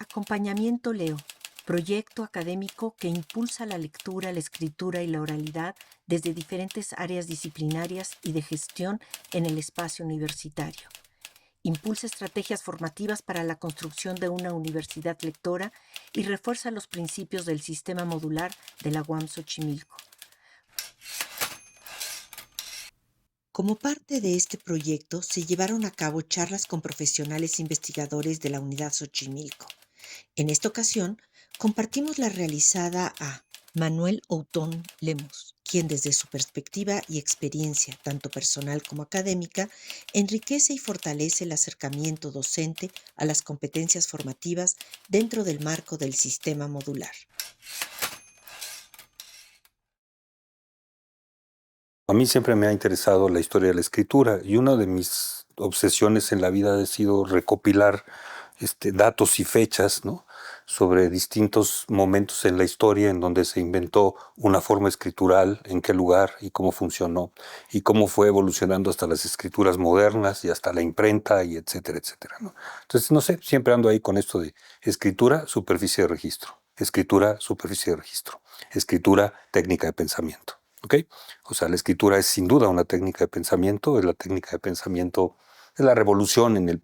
Acompañamiento Leo, proyecto académico que impulsa la lectura, la escritura y la oralidad desde diferentes áreas disciplinarias y de gestión en el espacio universitario. Impulsa estrategias formativas para la construcción de una universidad lectora y refuerza los principios del sistema modular de la UAM Xochimilco. Como parte de este proyecto, se llevaron a cabo charlas con profesionales investigadores de la Unidad Xochimilco. En esta ocasión, compartimos la realizada a Manuel Outón Lemos, quien desde su perspectiva y experiencia, tanto personal como académica, enriquece y fortalece el acercamiento docente a las competencias formativas dentro del marco del sistema modular. A mí siempre me ha interesado la historia de la escritura y una de mis obsesiones en la vida ha sido recopilar datos y fechas, ¿no?, sobre distintos momentos en la historia en donde se inventó una forma escritural, en qué lugar y cómo funcionó, y cómo fue evolucionando hasta las escrituras modernas y hasta la imprenta y etcétera, etcétera, ¿no? Entonces, no sé, siempre ando ahí con esto de escritura, superficie de registro, escritura, superficie de registro, escritura, técnica de pensamiento. ¿Ok? O sea, la escritura es sin duda una técnica de pensamiento, es la técnica de pensamiento, es la revolución en el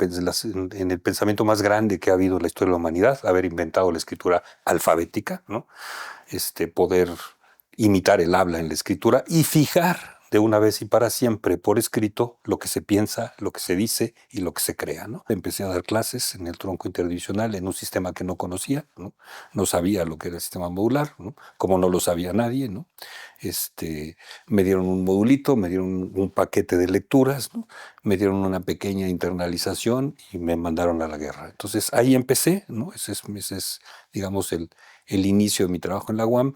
pensamiento más grande que ha habido en la historia de la humanidad, haber inventado la escritura alfabética, ¿no? Poder imitar el habla en la escritura y fijar de una vez y para siempre por escrito lo que se piensa, lo que se dice y lo que se crea, ¿no? Empecé a dar clases en el tronco interdivisional en un sistema que no conocía, ¿no? No sabía lo que era el sistema modular, ¿no? Como no lo sabía nadie, ¿no? Me dieron un modulito, me dieron un paquete de lecturas, ¿no? Me dieron una pequeña internalización y me mandaron a la guerra. Entonces ahí empecé, ¿no? Ese es digamos, el inicio de mi trabajo en la UAM.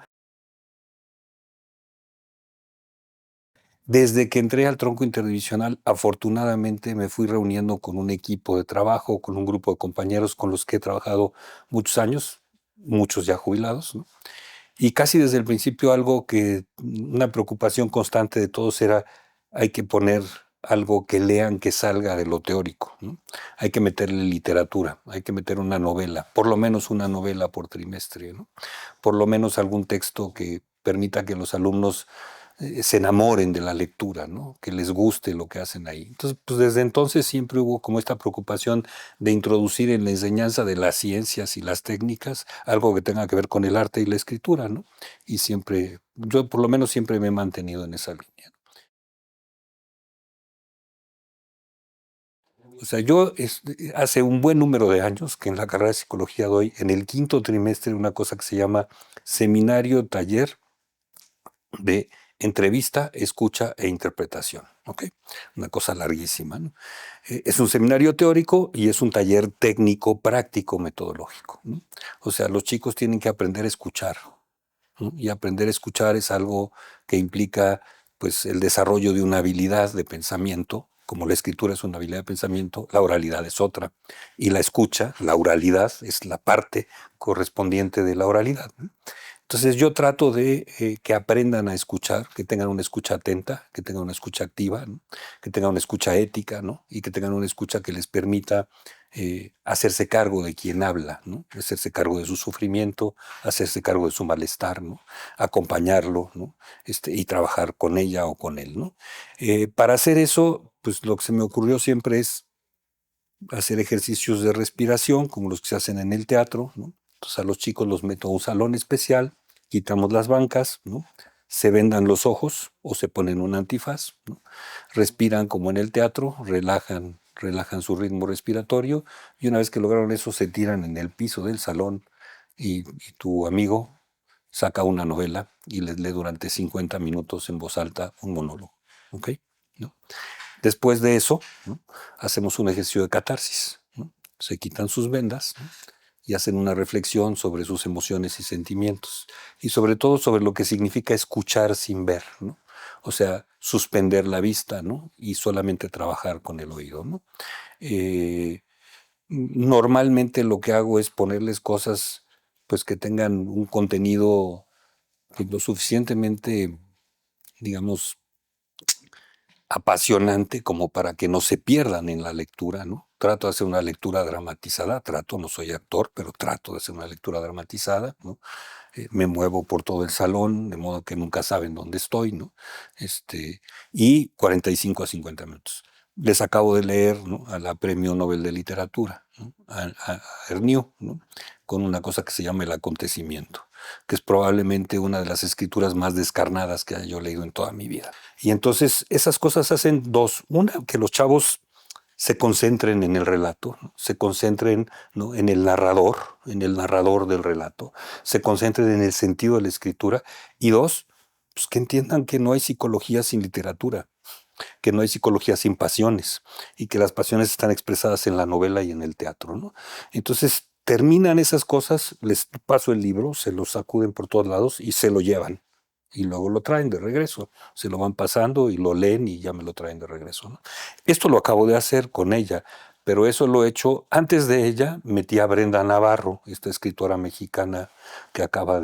Desde que entré al tronco interdivisional, afortunadamente me fui reuniendo con un equipo de trabajo, con un grupo de compañeros con los que he trabajado muchos años, muchos ya jubilados, ¿no? Y casi desde el principio una preocupación constante de todos era, hay que poner algo que lean que salga de lo teórico, ¿no? Hay que meterle literatura, hay que meter una novela, por lo menos una novela por trimestre, ¿no? Por lo menos algún texto que permita que los alumnos se enamoren de la lectura, ¿no? Que les guste lo que hacen ahí. Entonces, pues desde entonces siempre hubo como esta preocupación de introducir en la enseñanza de las ciencias y las técnicas algo que tenga que ver con el arte y la escritura, ¿no? Y siempre, yo por lo menos siempre me he mantenido en esa línea. O sea, hace un buen número de años que en la carrera de psicología doy en el quinto trimestre una cosa que se llama seminario taller de entrevista, escucha e interpretación. ¿Ok? Una cosa larguísima, ¿no? Es un seminario teórico y es un taller técnico, práctico, metodológico, ¿no? O sea, los chicos tienen que aprender a escuchar, ¿no? Y aprender a escuchar es algo que implica, pues, el desarrollo de una habilidad de pensamiento. Como la escritura es una habilidad de pensamiento, la oralidad es otra. Y la escucha, la oralidad, es la parte correspondiente de la oralidad, ¿no? Entonces yo trato de que aprendan a escuchar, que tengan una escucha atenta, que tengan una escucha activa, ¿no? Que tengan una escucha ética, ¿no? Y que tengan una escucha que les permita hacerse cargo de quien habla, ¿no? Hacerse cargo de su sufrimiento, hacerse cargo de su malestar, ¿no? Acompañarlo, ¿no? Y trabajar con ella o con él, ¿no? Para hacer eso, pues lo que se me ocurrió siempre es hacer ejercicios de respiración, como los que se hacen en el teatro, ¿no? Entonces a los chicos los meto a un salón especial, quitamos las bancas, ¿no? Se vendan los ojos o se ponen un antifaz, ¿no? Respiran como en el teatro, relajan su ritmo respiratorio y una vez que lograron eso se tiran en el piso del salón y tu amigo saca una novela y les lee durante 50 minutos en voz alta un monólogo. ¿Ok? ¿No? Después de eso, ¿no?, hacemos un ejercicio de catarsis, ¿no? Se quitan sus vendas, ¿no?, y hacen una reflexión sobre sus emociones y sentimientos y sobre todo sobre lo que significa escuchar sin ver, ¿no? O sea, suspender la vista, ¿no?, y solamente trabajar con el oído, ¿no? Eh, Normalmente lo que hago es ponerles cosas pues que tengan un contenido pues, lo suficientemente, digamos, apasionante como para que no se pierdan en la lectura, ¿no? trato de hacer una lectura dramatizada, no soy actor, pero trato de hacer una lectura dramatizada, ¿no? Me muevo por todo el salón, de modo que nunca saben dónde estoy, ¿no? Y 45 a 50 minutos. Les acabo de leer, ¿no?, a la Premio Nobel de Literatura, ¿no?, a Hernieu, ¿no?, con una cosa que se llama El acontecimiento, que es probablemente una de las escrituras más descarnadas que haya yo leído en toda mi vida. Y entonces esas cosas hacen dos. Una, que los chavos se concentren en el relato, ¿no?, se concentren, ¿no?, en el narrador del relato, se concentren en el sentido de la escritura. Y dos, pues que entiendan que no hay psicología sin literatura, que no hay psicología sin pasiones y que las pasiones están expresadas en la novela y en el teatro, ¿no? Entonces terminan esas cosas, les paso el libro, se lo sacuden por todos lados y se lo llevan. Y luego lo traen de regreso. Se lo van pasando y lo leen y ya me lo traen de regreso, ¿no? Esto lo acabo de hacer con ella, pero eso lo he hecho antes de ella. Metí a Brenda Navarro, esta escritora mexicana que acaba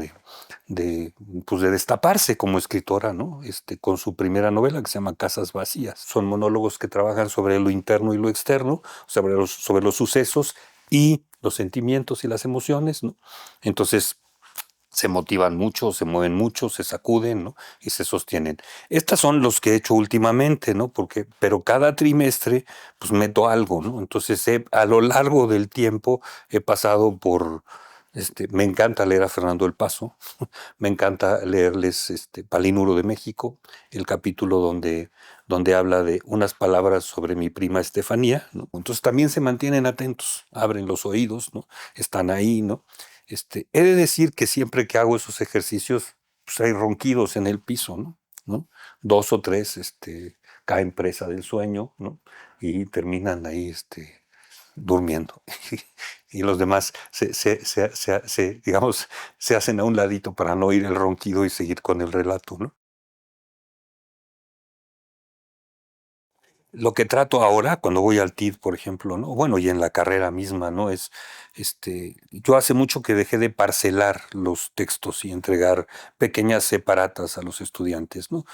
pues de destaparse como escritora, ¿no? Con su primera novela que se llama Casas Vacías. Son monólogos que trabajan sobre lo interno y lo externo, sobre los sucesos y los sentimientos y las emociones, ¿no? Entonces se motivan mucho, se mueven mucho, se sacuden, ¿no?, y se sostienen. Estos son los que he hecho últimamente, ¿no? Pero cada trimestre pues meto algo, ¿no? Entonces a lo largo del tiempo he pasado por... me encanta leer a Fernando del Paso, me encanta leerles Palinuro de México, el capítulo donde habla de unas palabras sobre mi prima Estefanía, ¿no? Entonces también se mantienen atentos, abren los oídos, ¿no?, están ahí, ¿no? He de decir que siempre que hago esos ejercicios, pues hay ronquidos en el piso, ¿no? ¿No? Dos o tres caen presa del sueño, ¿no?, y terminan ahí durmiendo. Y los demás digamos, se hacen a un ladito para no oír el ronquido y seguir con el relato, ¿no? Lo que trato ahora, cuando voy al TID, por ejemplo, ¿no?, bueno, y en la carrera misma, ¿no?, yo hace mucho que dejé de parcelar los textos y entregar pequeñas separatas a los estudiantes, ¿no?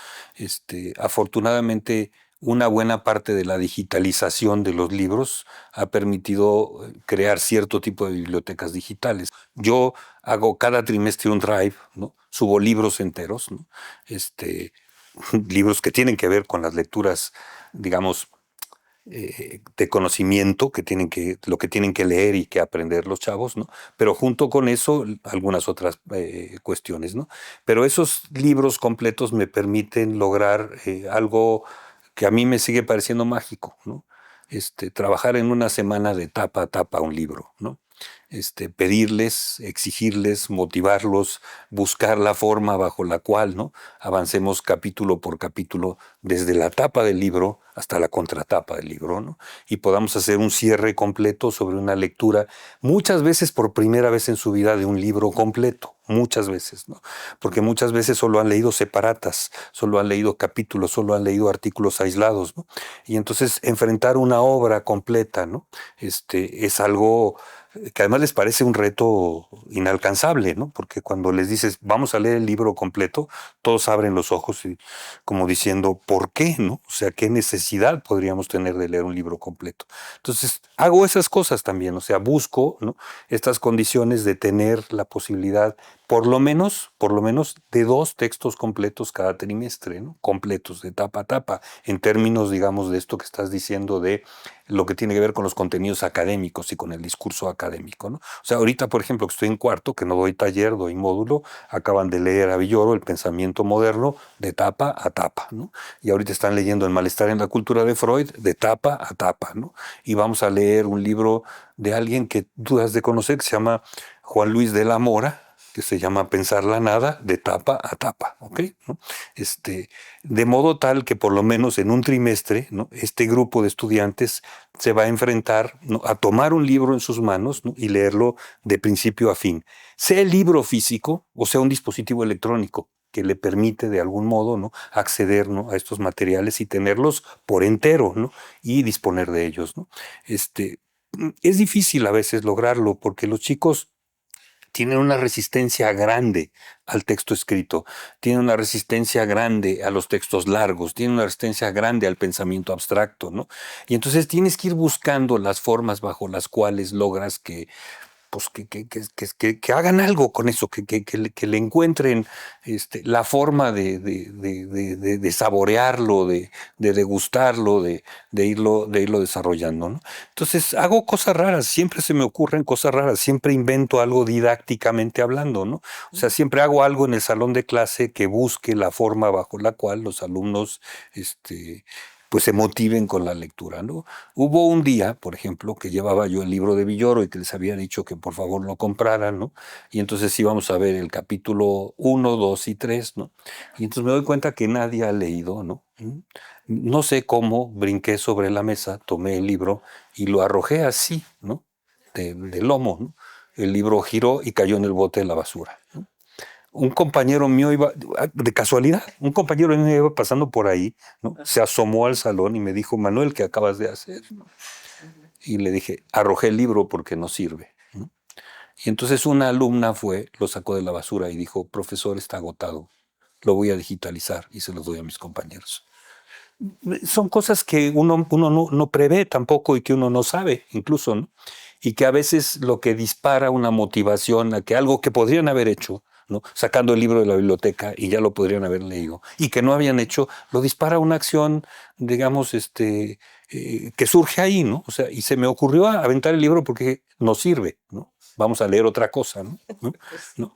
Afortunadamente, una buena parte de la digitalización de los libros ha permitido crear cierto tipo de bibliotecas digitales. Yo hago cada trimestre un drive, ¿no?, subo libros enteros, ¿no?, libros que tienen que ver con las lecturas, digamos, de conocimiento, lo que tienen que leer y que aprender los chavos, ¿no? Pero junto con eso, algunas otras cuestiones, ¿no? Pero esos libros completos me permiten lograr algo que a mí me sigue pareciendo mágico, ¿no? Trabajar en una semana de tapa a tapa un libro, ¿no? Pedirles, exigirles, motivarlos, buscar la forma bajo la cual, ¿no?, avancemos capítulo por capítulo desde la tapa del libro hasta la contratapa del libro, ¿no?, y podamos hacer un cierre completo sobre una lectura, muchas veces por primera vez en su vida, de un libro completo, muchas veces, ¿no?, porque muchas veces solo han leído separatas, solo han leído capítulos, solo han leído artículos aislados, ¿no? Y entonces enfrentar una obra completa, ¿no?, es algo que además les parece un reto inalcanzable, ¿no? Porque cuando les dices, vamos a leer el libro completo, todos abren los ojos y como diciendo, ¿por qué, no? O sea, ¿qué necesidad podríamos tener de leer un libro completo? Entonces, hago esas cosas también, o sea, busco, ¿no?, estas condiciones de tener la posibilidad, por lo menos, de 2 textos completos cada trimestre, ¿no?, completos, de tapa a tapa, en términos, digamos, de esto que estás diciendo de lo que tiene que ver con los contenidos académicos y con el discurso académico, ¿no? O sea, ahorita, por ejemplo, que estoy en cuarto, que no doy taller, doy módulo, acaban de leer a Villoro El pensamiento moderno de tapa a tapa, ¿no? Y ahorita están leyendo El malestar en la cultura de Freud de tapa a tapa, ¿no? Y vamos a leer un libro de alguien que tú has de conocer, que se llama Juan Luis de la Mora, que se llama Pensar la nada, de tapa a tapa, ¿ok?, ¿no? De modo tal que por lo menos en un trimestre, ¿no?, este grupo de estudiantes se va a enfrentar, ¿no?, a tomar un libro en sus manos, ¿no?, y leerlo de principio a fin, sea el libro físico o sea un dispositivo electrónico que le permite de algún modo, ¿no?, acceder, ¿no?, a estos materiales y tenerlos por entero, ¿no?, y disponer de ellos, ¿no? Es difícil a veces lograrlo porque los chicos tienen una resistencia grande al texto escrito, tienen una resistencia grande a los textos largos, tienen una resistencia grande al pensamiento abstracto, ¿no? Y entonces tienes que ir buscando las formas bajo las cuales logras que pues que hagan algo con eso, que le encuentren la forma de saborearlo, de degustarlo, de irlo desarrollando, ¿no? Entonces hago cosas raras, siempre se me ocurren cosas raras, siempre invento algo didácticamente hablando, ¿no? O sea, siempre hago algo en el salón de clase que busque la forma bajo la cual los alumnos pues se motiven con la lectura, ¿no? Hubo un día, por ejemplo, que llevaba yo el libro de Villoro y que les había dicho que por favor lo compraran, ¿no? Y entonces íbamos a ver el capítulo 1, 2 y 3, ¿no? Y entonces me doy cuenta que nadie ha leído, ¿no? No sé cómo, brinqué sobre la mesa, tomé el libro y lo arrojé así, ¿no? De lomo, ¿no? El libro giró y cayó en el bote de la basura, ¿no? Un compañero mío iba, de casualidad, un compañero mío iba pasando por ahí, ¿no? Se asomó al salón y me dijo, Manuel, ¿qué acabas de hacer? Y le dije, arrojé el libro porque no sirve, ¿no? Y entonces una alumna fue, lo sacó de la basura y dijo, profesor, está agotado, lo voy a digitalizar y se los doy a mis compañeros. Son cosas que uno no prevé tampoco y que uno no sabe incluso, ¿no? Y que a veces lo que dispara una motivación a que algo que podrían haber hecho, ¿no? Sacando el libro de la biblioteca y ya lo podrían haber leído, y que no habían hecho, lo dispara una acción, digamos, que surge ahí, ¿no? O sea, y se me ocurrió aventar el libro porque no sirve, ¿no? Vamos a leer otra cosa, ¿no? ¿No?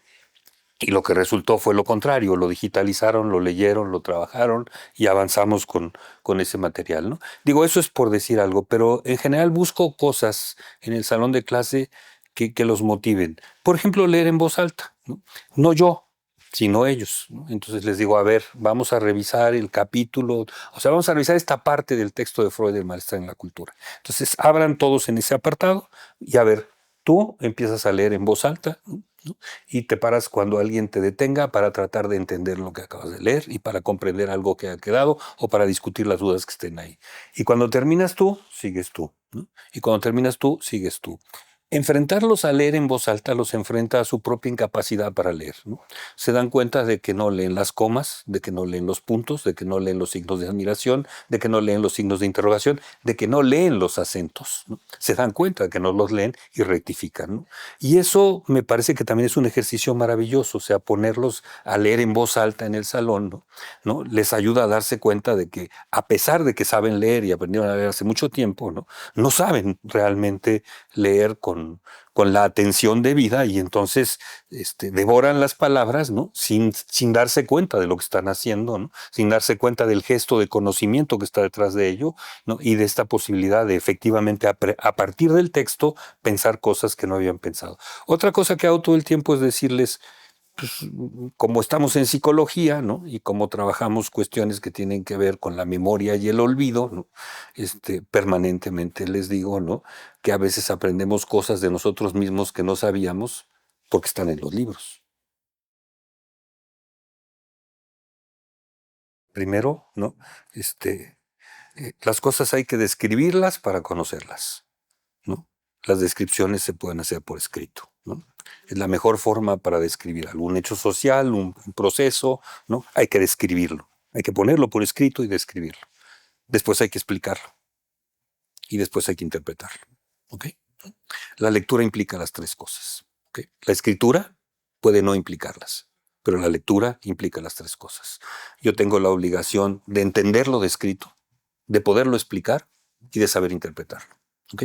Y lo que resultó fue lo contrario, lo digitalizaron, lo leyeron, lo trabajaron y avanzamos con ese material, ¿no? Digo, eso es por decir algo, pero en general busco cosas en el salón de clase que los motiven. Por ejemplo, leer en voz alta, ¿no? No yo, sino ellos, ¿no? Entonces les digo, a ver, vamos a revisar el capítulo, o sea, vamos a revisar esta parte del texto de Freud, El malestar en la cultura. Entonces, abran todos en ese apartado y a ver, tú empiezas a leer en voz alta, ¿no? Y te paras cuando alguien te detenga para tratar de entender lo que acabas de leer y para comprender algo que ha quedado o para discutir las dudas que estén ahí. Y cuando terminas tú, sigues tú, ¿no? Y cuando terminas tú, sigues tú. Enfrentarlos a leer en voz alta los enfrenta a su propia incapacidad para leer, ¿no? Se dan cuenta de que no leen las comas, de que no leen los puntos, de que no leen los signos de admiración, de que no leen los signos de interrogación, de que no leen los acentos, ¿no? Se dan cuenta de que no los leen y rectifican, ¿no? Y eso me parece que también es un ejercicio maravilloso, o sea, ponerlos a leer en voz alta en el salón, ¿no? ¿No? Les ayuda a darse cuenta de que a pesar de que saben leer y aprendieron a leer hace mucho tiempo, ¿no? No saben realmente leer con la atención debida y entonces devoran las palabras, ¿no? Sin darse cuenta de lo que están haciendo, ¿no? Sin darse cuenta del gesto de conocimiento que está detrás de ello, ¿no? Y de esta posibilidad de efectivamente a partir del texto pensar cosas que no habían pensado. Otra cosa que hago todo el tiempo es decirles, pues, como estamos en psicología, ¿no? Y como trabajamos cuestiones que tienen que ver con la memoria y el olvido, ¿no? Permanentemente les digo, ¿no? Que a veces aprendemos cosas de nosotros mismos que no sabíamos porque están en los libros. Primero, ¿no? Las cosas hay que describirlas para conocerlas, ¿no? Las descripciones se pueden hacer por escrito, ¿no? Es la mejor forma para describir algún hecho social, un proceso, ¿no? Hay que describirlo, hay que ponerlo por escrito y describirlo. Después hay que explicarlo y después hay que interpretarlo, ¿ok? La lectura implica las tres cosas, ¿ok? La escritura puede no implicarlas, pero la lectura implica las tres cosas. Yo tengo la obligación de entender lo descrito, de poderlo explicar y de saber interpretarlo, ¿ok?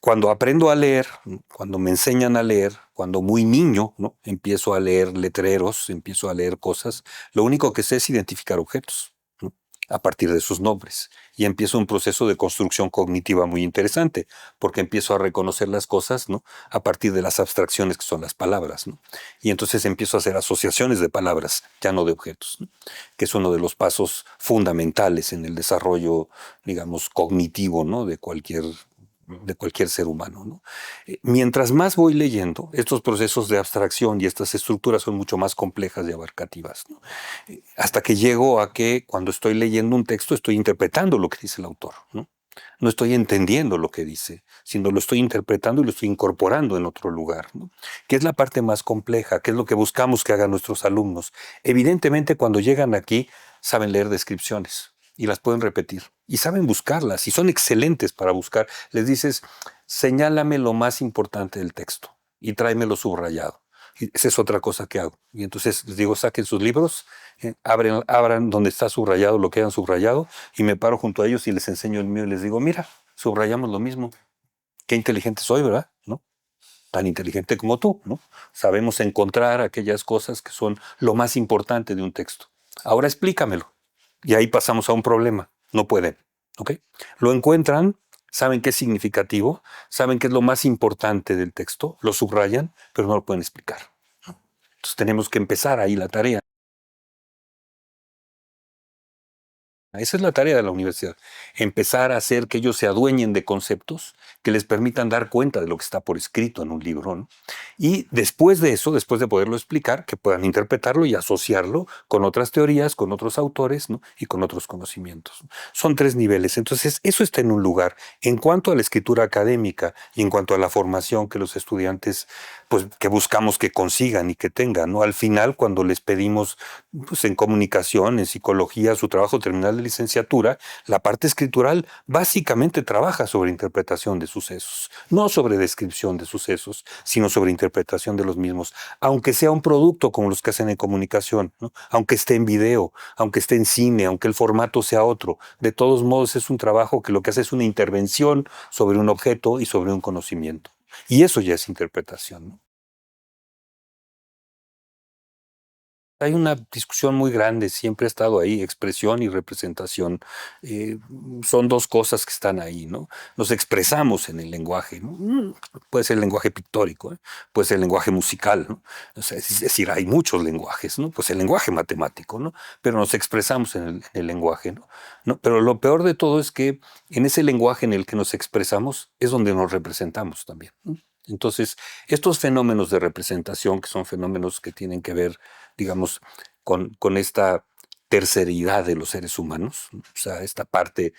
Cuando aprendo a leer, cuando me enseñan a leer, cuando muy niño, ¿no? Empiezo a leer letreros, empiezo a leer cosas, lo único que sé es identificar objetos, ¿no? A partir de sus nombres. Y empiezo un proceso de construcción cognitiva muy interesante, porque empiezo a reconocer las cosas, ¿no? A partir de las abstracciones que son las palabras, ¿no? Y entonces empiezo a hacer asociaciones de palabras, ya no de objetos, ¿no? Que es uno de los pasos fundamentales en el desarrollo, digamos, cognitivo, ¿no? De cualquier ser humano, ¿no? Mientras más voy leyendo, estos procesos de abstracción y estas estructuras son mucho más complejas y abarcativas, ¿no? Hasta que llego a que cuando estoy leyendo un texto estoy interpretando lo que dice el autor, ¿no? No estoy entendiendo lo que dice, sino lo estoy interpretando y lo estoy incorporando en otro lugar, ¿no? Que es la parte más compleja, que es lo que buscamos que hagan nuestros alumnos. Evidentemente, cuando llegan aquí, saben leer descripciones y las pueden repetir y saben buscarlas y son excelentes para buscar. Les dices, señálame lo más importante del texto y tráemelo subrayado. Y esa es otra cosa que hago. Y entonces les digo, saquen sus libros, abran donde está subrayado lo que hayan subrayado y me paro junto a ellos y les enseño el mío y les digo, mira, subrayamos lo mismo. Qué inteligente soy, ¿verdad? ¿No? Tan inteligente como tú, ¿no? Sabemos encontrar aquellas cosas que son lo más importante de un texto. Ahora explícamelo. Y ahí pasamos a un problema. No pueden, ¿ok? Lo encuentran, saben qué es significativo, saben qué es lo más importante del texto, lo subrayan, pero no lo pueden explicar. Entonces tenemos que empezar ahí la tarea. Esa es la tarea de la universidad, empezar a hacer que ellos se adueñen de conceptos que les permitan dar cuenta de lo que está por escrito en un libro, ¿no? Y después de eso, después de poderlo explicar, que puedan interpretarlo y asociarlo con otras teorías, con otros autores, ¿no? Y con otros conocimientos. Son 3 niveles, entonces eso está en un lugar. En cuanto a la escritura académica y en cuanto a la formación que los estudiantes, pues que buscamos que consigan y que tengan, ¿no? Al final, cuando les pedimos pues, en comunicación, en psicología, su trabajo terminal de licenciatura, la parte escritural básicamente trabaja sobre interpretación de sucesos, no sobre descripción de sucesos, sino sobre interpretación de los mismos, aunque sea un producto como los que hacen en comunicación, ¿no? Aunque esté en video, aunque esté en cine, aunque el formato sea otro, de todos modos es un trabajo que lo que hace es una intervención sobre un objeto y sobre un conocimiento. Y eso ya es interpretación, ¿no? Hay una discusión muy grande, siempre ha estado ahí, expresión y representación. Eh, Son 2 cosas que están ahí, ¿no? Nos expresamos en el lenguaje, ¿no? Puede ser el lenguaje pictórico, ¿eh? Puede ser el lenguaje musical, ¿no? O sea, es decir, hay muchos lenguajes, ¿no? Pues el lenguaje matemático, ¿no? Pero nos expresamos en el lenguaje, ¿no? ¿No? Pero lo peor de todo es que en ese lenguaje en el que nos expresamos es donde nos representamos también, ¿no? Entonces, estos fenómenos de representación, que son fenómenos que tienen que ver, digamos, con esta terceridad de los seres humanos, ¿no? O sea, esta parte,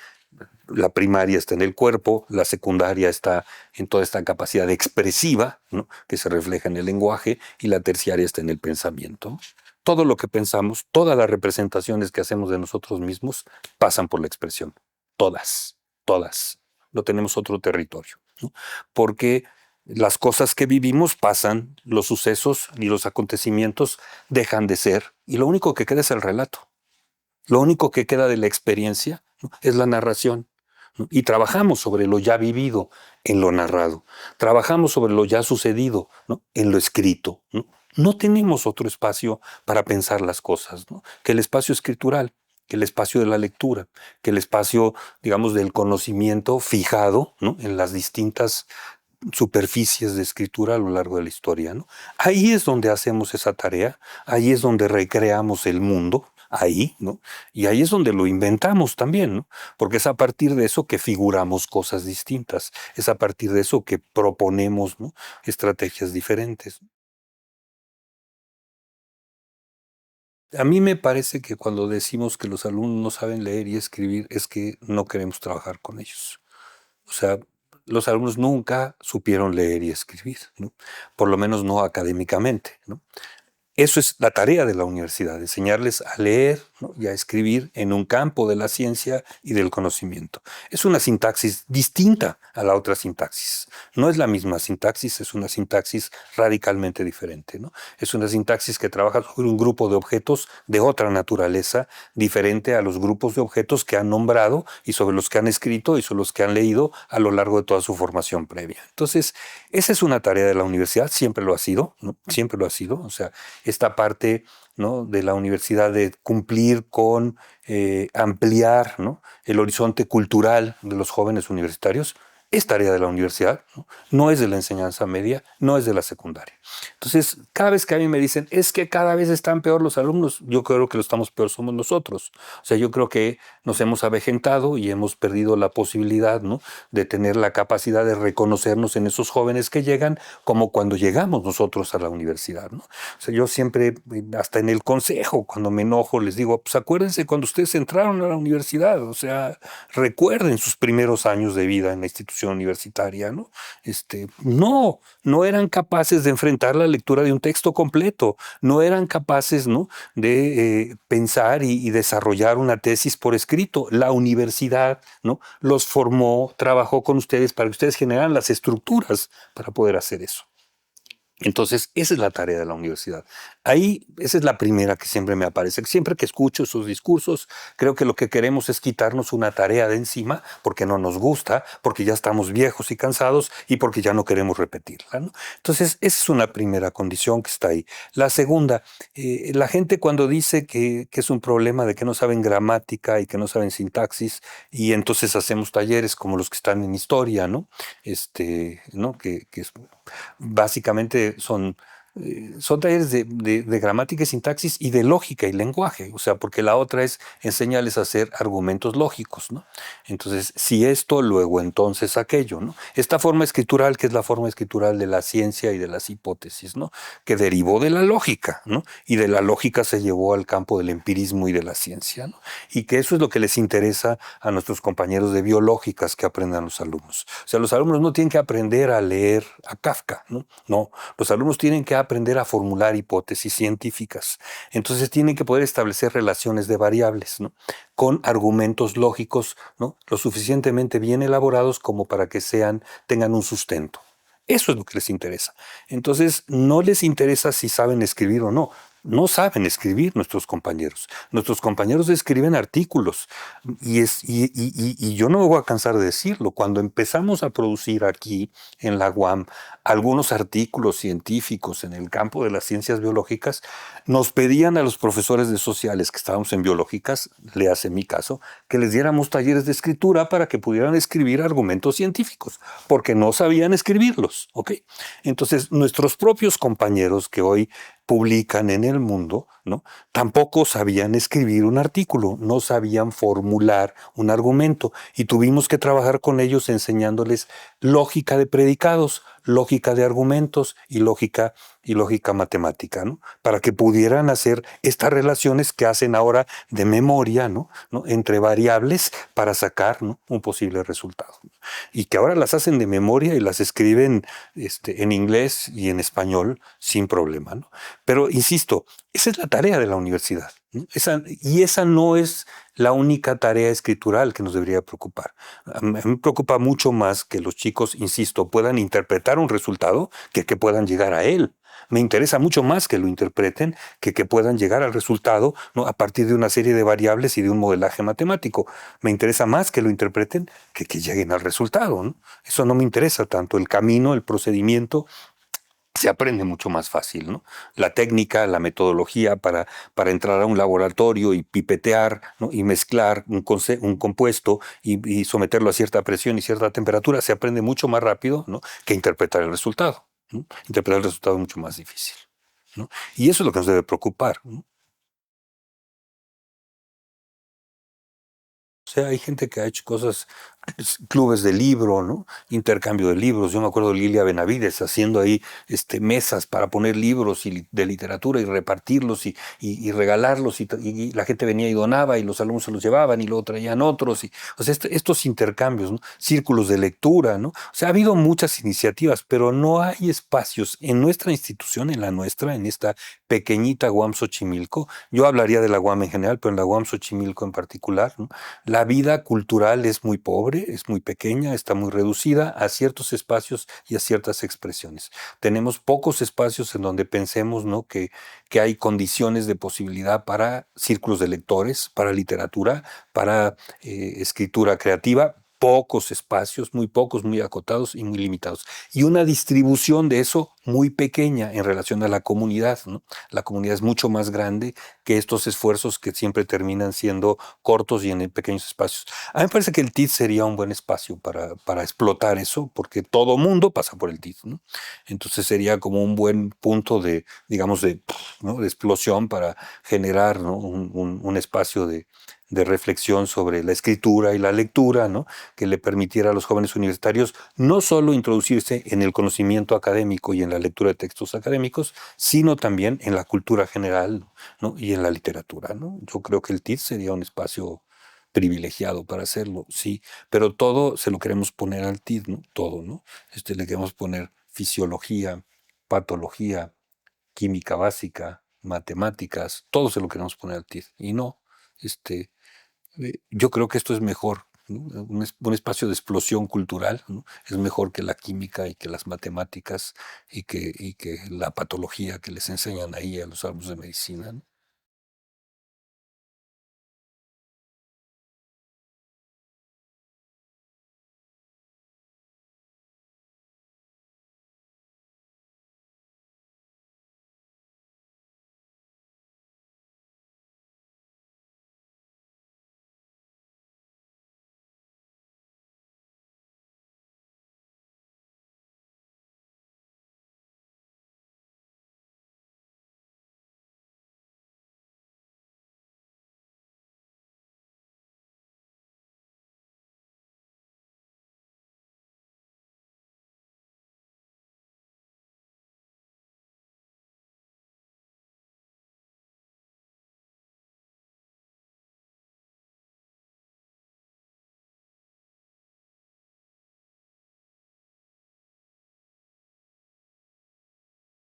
la primaria está en el cuerpo, la secundaria está en toda esta capacidad expresiva, ¿no? Que se refleja en el lenguaje, y la terciaria está en el pensamiento. Todo lo que pensamos, todas las representaciones que hacemos de nosotros mismos pasan por la expresión. Todas, todas. No tenemos otro territorio, ¿no? Porque las cosas que vivimos pasan, los sucesos y los acontecimientos dejan de ser, y lo único que queda es el relato. Lo único que queda de la experiencia, ¿no? Es la narración, ¿no? Y trabajamos sobre lo ya vivido en lo narrado. Trabajamos sobre lo ya sucedido, ¿no? En lo escrito, ¿no? No tenemos otro espacio para pensar las cosas, ¿no? Que el espacio escritural, que el espacio de la lectura, que el espacio, digamos, del conocimiento fijado, ¿no? En las distintas superficies de escritura a lo largo de la historia, ¿no? Ahí es donde hacemos esa tarea, ahí es donde recreamos el mundo, ahí, ¿no? Y ahí es donde lo inventamos también, ¿no? Porque es a partir de eso que figuramos cosas distintas, es a partir de eso que proponemos, ¿no? Estrategias diferentes. A mí me parece que cuando decimos que los alumnos no saben leer y escribir es que no queremos trabajar con ellos. O sea, los alumnos nunca supieron leer y escribir, ¿no? Por lo menos no académicamente, ¿no? Eso es la tarea de la universidad, enseñarles a leer, ¿no? Y a escribir en un campo de la ciencia y del conocimiento. Es una sintaxis distinta a la otra sintaxis. No es la misma sintaxis, es una sintaxis radicalmente diferente, ¿no? Es una sintaxis que trabaja sobre un grupo de objetos de otra naturaleza, diferente a los grupos de objetos que han nombrado y sobre los que han escrito y sobre los que han leído a lo largo de toda su formación previa. Entonces, esa es una tarea de la universidad, siempre lo ha sido, ¿no? Siempre lo ha sido. O sea, esta parte, ¿no? De la universidad de cumplir con ampliar, ¿no? El horizonte cultural de los jóvenes universitarios es tarea de la universidad, ¿no? No es de la enseñanza media, no es de la secundaria. Entonces, cada vez que a mí me dicen, es que cada vez están peor los alumnos, yo creo que los estamos peor somos nosotros. O sea, yo creo que nos hemos avejentado y hemos perdido la posibilidad, ¿no?, de tener la capacidad de reconocernos en esos jóvenes que llegan, como cuando llegamos nosotros a la universidad, ¿no? O sea, yo siempre, hasta en el consejo, cuando me enojo, les digo, pues acuérdense cuando ustedes entraron a la universidad, o sea, recuerden sus primeros años de vida en la institución universitaria, ¿no? No eran capaces de enfrentar la lectura de un texto completo, no eran capaces, ¿no?, de pensar y desarrollar una tesis por escrito. La universidad, ¿no?, los formó, trabajó con ustedes para que ustedes generaran las estructuras para poder hacer eso. Entonces, esa es la tarea de la universidad. Ahí, esa es la primera que siempre me aparece. Siempre que escucho esos discursos, creo que lo que queremos es quitarnos una tarea de encima porque no nos gusta, porque ya estamos viejos y cansados y porque ya no queremos repetirla, ¿no? Entonces, esa es una primera condición que está ahí. La segunda, la gente cuando dice que es un problema de que no saben gramática y que no saben sintaxis, y entonces hacemos talleres como los que están en historia, ¿no? ¿No? Básicamente son talleres de gramática y sintaxis y de lógica y lenguaje, o sea, porque la otra es enseñarles a hacer argumentos lógicos, ¿no? Entonces, si esto, luego entonces aquello, ¿no? Esta forma escritural, que es la forma escritural de la ciencia y de las hipótesis, ¿no?, que derivó de la lógica, ¿no?, y de la lógica se llevó al campo del empirismo y de la ciencia, ¿no?, y que eso es lo que les interesa a nuestros compañeros de biológicas que aprendan los alumnos. O sea, los alumnos no tienen que aprender a leer a Kafka, ¿no? No, los alumnos tienen que aprender a formular hipótesis científicas. Entonces tienen que poder establecer relaciones de variables, ¿no?, con argumentos lógicos, ¿no?, lo suficientemente bien elaborados como para que tengan un sustento. Eso es lo que les interesa. Entonces, no les interesa si saben escribir o no. No saben escribir nuestros compañeros. Nuestros compañeros escriben artículos. Y yo no me voy a cansar de decirlo. Cuando empezamos a producir aquí en la UAM algunos artículos científicos en el campo de las ciencias biológicas, nos pedían a los profesores de sociales que estábamos en biológicas, le hace mi caso, que les diéramos talleres de escritura para que pudieran escribir argumentos científicos, porque no sabían escribirlos, ¿ok? Entonces, nuestros propios compañeros que hoy publican en el mundo, ¿no?, tampoco sabían escribir un artículo, no sabían formular un argumento, y tuvimos que trabajar con ellos enseñándoles lógica de predicados, lógica de argumentos y lógica matemática, ¿no?, para que pudieran hacer estas relaciones que hacen ahora de memoria, ¿no?, entre variables para sacar, ¿no?, un posible resultado. Y que ahora las hacen de memoria y las escriben en inglés y en español sin problema, ¿no? Pero insisto, esa es la tarea de la universidad, ¿no? Esa no es la única tarea escritural que nos debería preocupar. A mí me preocupa mucho más que los chicos, insisto, puedan interpretar un resultado que puedan llegar a él. Me interesa mucho más que lo interpreten que puedan llegar al resultado, ¿no?, a partir de una serie de variables y de un modelaje matemático. Me interesa más que lo interpreten que lleguen al resultado, ¿no? Eso no me interesa tanto. El camino, el procedimiento, se aprende mucho más fácil, ¿no? La técnica, la metodología para entrar a un laboratorio y pipetear, ¿no?, y mezclar un compuesto y someterlo a cierta presión y cierta temperatura, se aprende mucho más rápido, ¿no?, que interpretar el resultado, ¿no? Interpretar el resultado es mucho más difícil, ¿no? Y eso es lo que nos debe preocupar, ¿no? O sea, hay gente que ha hecho cosas, clubes de libro, ¿no?, intercambio de libros. Yo me acuerdo de Lilia Benavides haciendo ahí mesas para poner libros de literatura y repartirlos y regalarlos, y la gente venía y donaba y los alumnos se los llevaban y luego traían otros. O sea, estos intercambios, ¿no?, círculos de lectura, ¿no? O sea, ha habido muchas iniciativas, pero no hay espacios en nuestra institución, en la nuestra, en esta pequeñita UAM Xochimilco. Yo hablaría de la UAM en general, pero en la UAM Xochimilco en particular, ¿no?, la vida cultural es muy pobre, es muy pequeña, está muy reducida a ciertos espacios y a ciertas expresiones. Tenemos pocos espacios en donde pensemos, ¿no?, que hay condiciones de posibilidad para círculos de lectores, para literatura, para escritura creativa. pocos espacios, muy pocos, muy acotados y muy limitados. Y una distribución de eso muy pequeña en relación a la comunidad, ¿no? La comunidad es mucho más grande que estos esfuerzos que siempre terminan siendo cortos y en pequeños espacios. A mí me parece que el TID sería un buen espacio para explotar eso, porque todo mundo pasa por el TID, ¿no? Entonces sería como un buen punto de, digamos, ¿no? de explosión para generar, ¿no? un espacio de reflexión sobre la escritura y la lectura, ¿no? Que le permitiera a los jóvenes universitarios no solo introducirse en el conocimiento académico y en la lectura de textos académicos, sino también en la cultura general, ¿no? Y en la literatura, ¿no? Yo creo que el TID sería un espacio privilegiado para hacerlo, sí, pero todo se lo queremos poner al TID, ¿no? Todo, ¿no? Le queremos poner fisiología, patología, química básica, matemáticas, todo se lo queremos poner al TID. Y no, este, yo creo que esto es mejor, ¿no? Un espacio de explosión cultural, ¿no? Es mejor que la química y que las matemáticas y que la patología que les enseñan ahí a los alumnos de medicina, ¿no?